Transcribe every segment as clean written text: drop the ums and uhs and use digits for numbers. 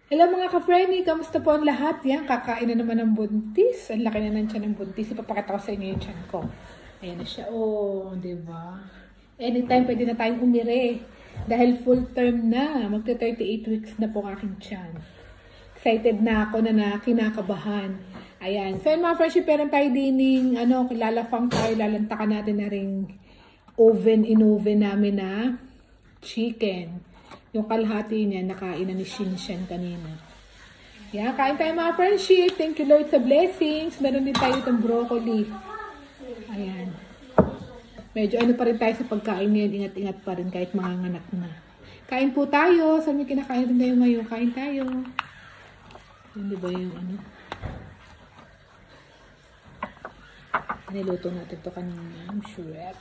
Hello mga ka-friendly, kamusta po ang lahat? Yan, kakain na naman ng buntis. Ang laki na ng tiyan ng buntis. Ipapakita ko sa inyo yung tiyan ko. Ayan na siya. Oh, diba? Anytime pwede na tayong umire. Dahil full term na. Magta 38 weeks na po ang aking tiyan. Excited na ako na kinakabahan. Ayan. So mga friendship, meron tayo dining, kilalafang tayo. Lalantakan natin na ring in-oven namin na chicken. Yung kalahati niya, nakain na ni Shinshan kanina. Yeah, kain tayo mga friendship. Thank you Lord sa blessings. Meron din tayo itong broccoli. Ayan. Medyo pa rin tayo sa pagkain ngayon. Ingat-ingat pa rin kahit manganganak na. Kain po tayo. Saan may kinakain rin tayo ngayon? Kain tayo. Hindi ba yung niluto natin ito kanina. I'm sure.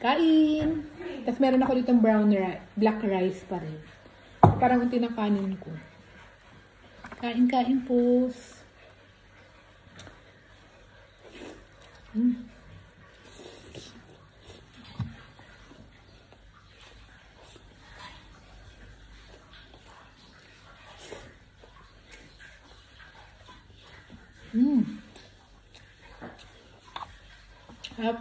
Kain! Tapos meron ako ditong black rice pa rin. Parang unti ng kanin ko. Kain po. Up.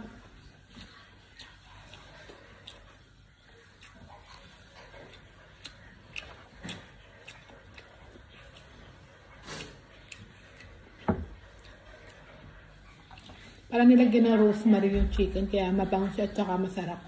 Parang nilagyan ng rosemary yung chicken, kaya mabango siya at saka masarap.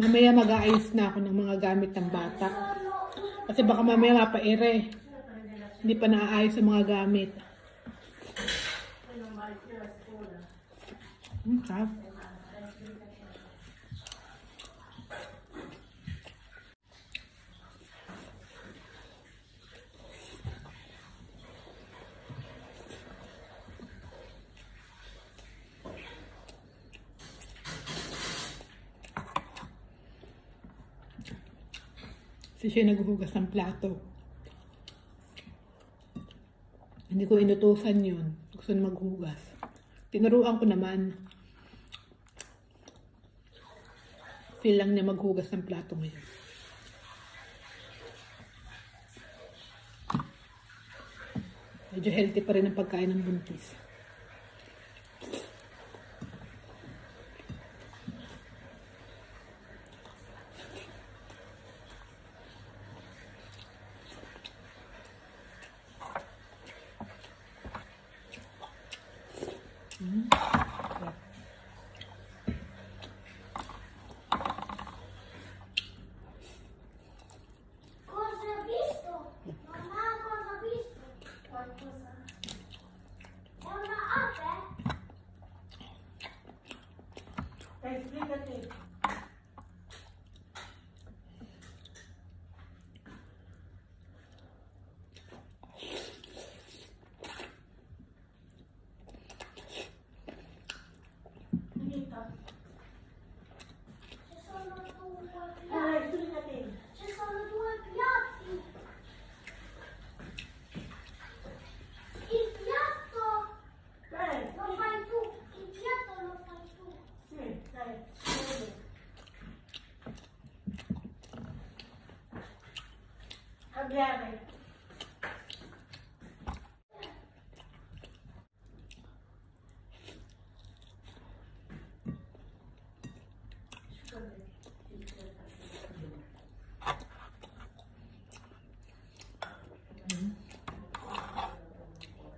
Mamaya mag-aayos na ako ng mga gamit ng bata. Kasi baka mamaya mapaire. Hindi pa naaayos ang mga gamit. Sarap. Kasi siya naghuhugas ng plato. Hindi ko inutusan yun. Gusto na maghugas. Tinuruan ko naman. Feel lang niya maghugas ng plato ngayon. Medyo healthy pa rin ang pagkain ng buntis.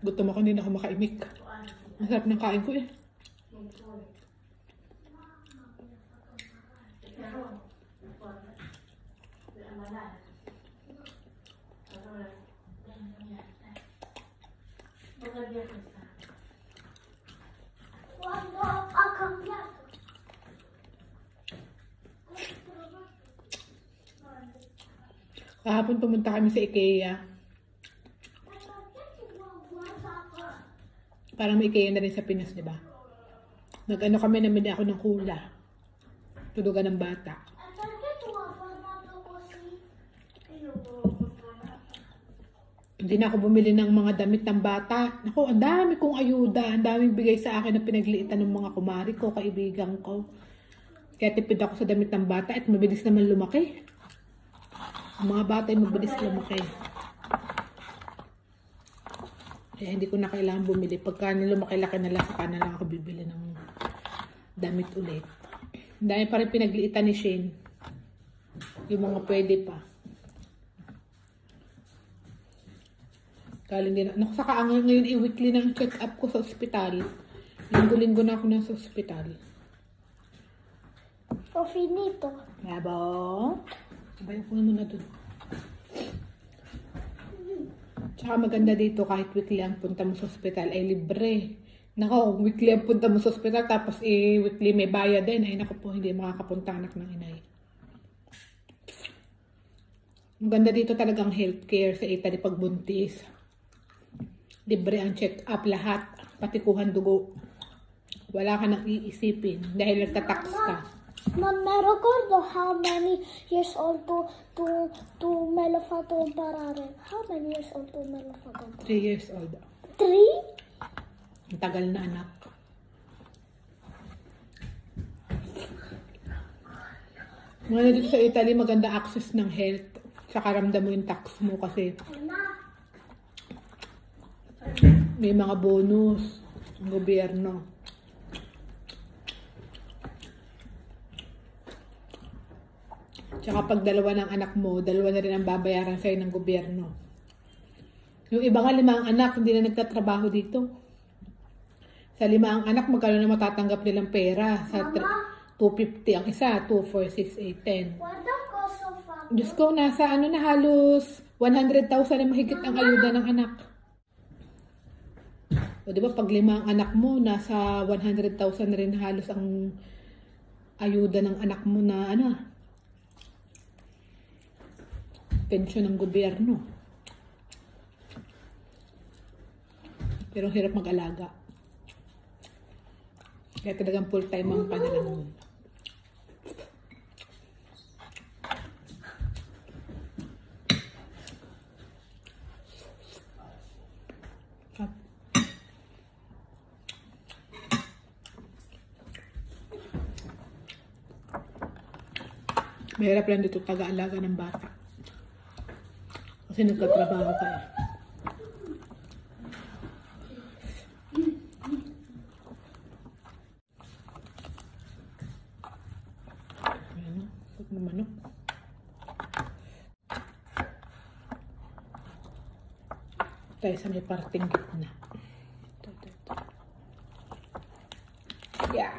Gutom ako, hindi na ako makaimik. Ang sarap ng kain ko eh. Cuando ha cambiado. Kahapon pumunta kami sa IKEA. Parang may IKEA na rin sa Pinas, di ba? Nag-ano kami, namili ako ng hula. Tulugan ng bata. Hindi na ako bumili ng mga damit ng bata. Naku, ang dami kong ayuda. Ang daming bigay sa akin na pinagliitan ng mga kumari ko, kaibigan ko. Kaya tipid ako sa damit ng bata at mabilis naman lumaki. Ang mga bata ay mabilis lumaki. Kaya hindi ko na kailangan bumili. Pagka lumaki-laki na lang, saka na lang ako bibili ng damit ulit. Ang dami pa rin pinagliitan ni Shane. Yung mga pwede pa. Galing din. Naku, saka ngayon i-weekly ng check-up ko sa ospital. Linggo-linggo na ako nasa ospital. O finito. Yabo. Sabayan ko naman na dun. Tsaka maganda dito kahit weekly ang punta mo sa ospital ay libre. Nako, weekly ang punta mo sa ospital tapos weekly may bayad din. Ay naku po, hindi makakapunta anak ng inay. Maganda dito talagang healthcare sa Italy pag buntis. Libre ang check-up lahat, pati kuhan dugo. Wala ka nang iisipin dahil nagtatax ka. Non mi ricordo how many years old to me lo fatto imparare. How many years old to me lo fatto imparare? 3 years old. 3? Ang tagal na anak. Mga dito sa Italy, maganda access ng health. Saka ramdam mo yung tax mo kasi may mga bonus ng gobyerno. Tsaka pag dalawa ng anak mo, dalawa na rin ang babayaran sa'yo ng gobyerno. Yung iba nga 5 anak, hindi na nagtatrabaho dito. Sa 5 ang anak, magkano na matatanggap nilang pera? Sa 250 ang isa, 2, 4, 6, 8, 10. Guarda cosa ho fatto. Diyos ko, nasa ano na halos 100,000 na mahigit ang ayuda ng anak. O diba, pag 5 ang anak mo, nasa 100,000 na rin halos ang ayuda ng anak mo na ano, pensyon ng gobyerno. Pero hirap mag-alaga. Kaya talagang full-time ang panalangon. Mahirap lang dito taga-alaga ng bata. Kasi nagkatrabaho ka eh. Ayan o, pag namanok. Tayo sa may parting gitna. Ito. Yeah.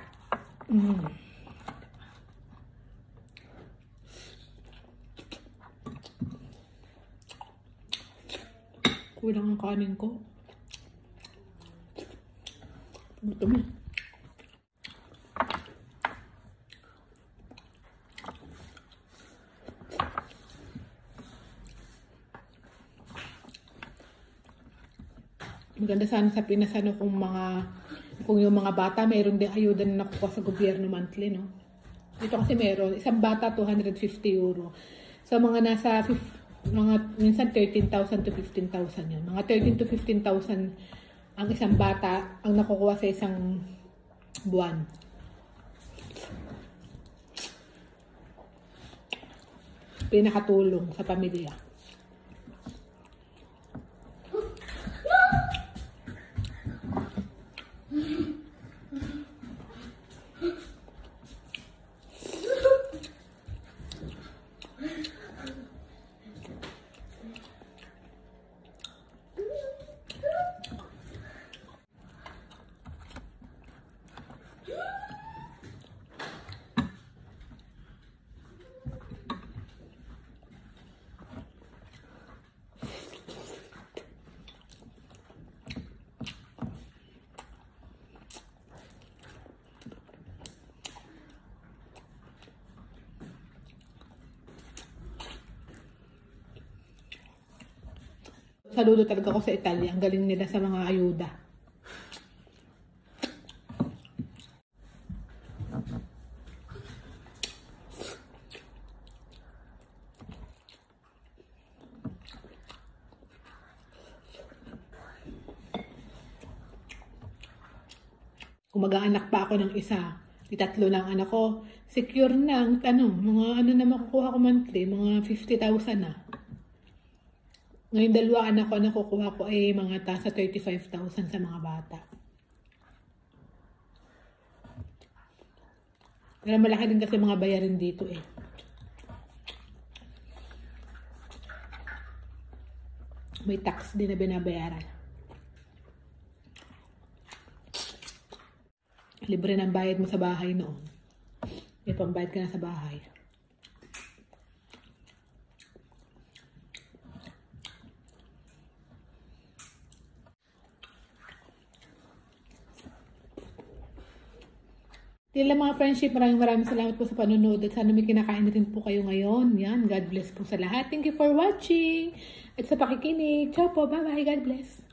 Kulang ang kanin ko. Gutom na. Maganda sana sa Pinas ano kung yung mga bata mayroon din ayuda na nakukuha sa gobyerno monthly, no? Dito kasi meron isang bata 250 euro. So mga nasa minsan 13,000 to 15,000 yun. Mga 13 to 15,000 ang isang bata ang nakukuha sa isang buwan. Pinakatulong sa pamilya. Saludo talaga ako sa Italia. Ang galing nila sa mga ayuda. Kung mag-aanak pa ako ng isa, tatlo ng anak ko, secure na ang mga na makukuha ko monthly, mga 50,000 na. Ngayon dalawa anak ko, nakukuha ko ay mga tasa 35,000 sa mga bata. Pero malaki din kasi mga bayarin dito eh. May tax din na binabayaran. Libre ng bayad mo sa bahay noon. May pambayad ka na sa bahay. Tila mga friendship, maraming salamat po sa panonood at sana may kinakain rin po kayo ngayon. Yan, God bless po sa lahat. Thank you for watching at sa pakikinig. Ciao po, bye-bye, God bless.